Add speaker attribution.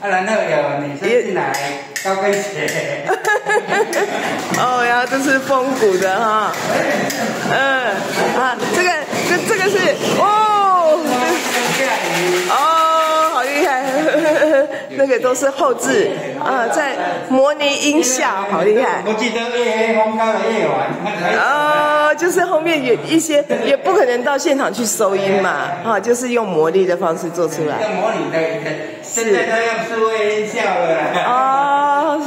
Speaker 1: 然后有女生进来高跟鞋。
Speaker 2: 哦，然后这是风鼓的哈，这个是哦，好厉害，那个都是后置在模拟音效，好厉害。
Speaker 1: 我记得夜黑风高的夜晚。
Speaker 2: 就是后面有一些也不可能到现场去收音嘛，就是用模拟的方式做出来。
Speaker 1: 用模拟的，现在都用数位音效了。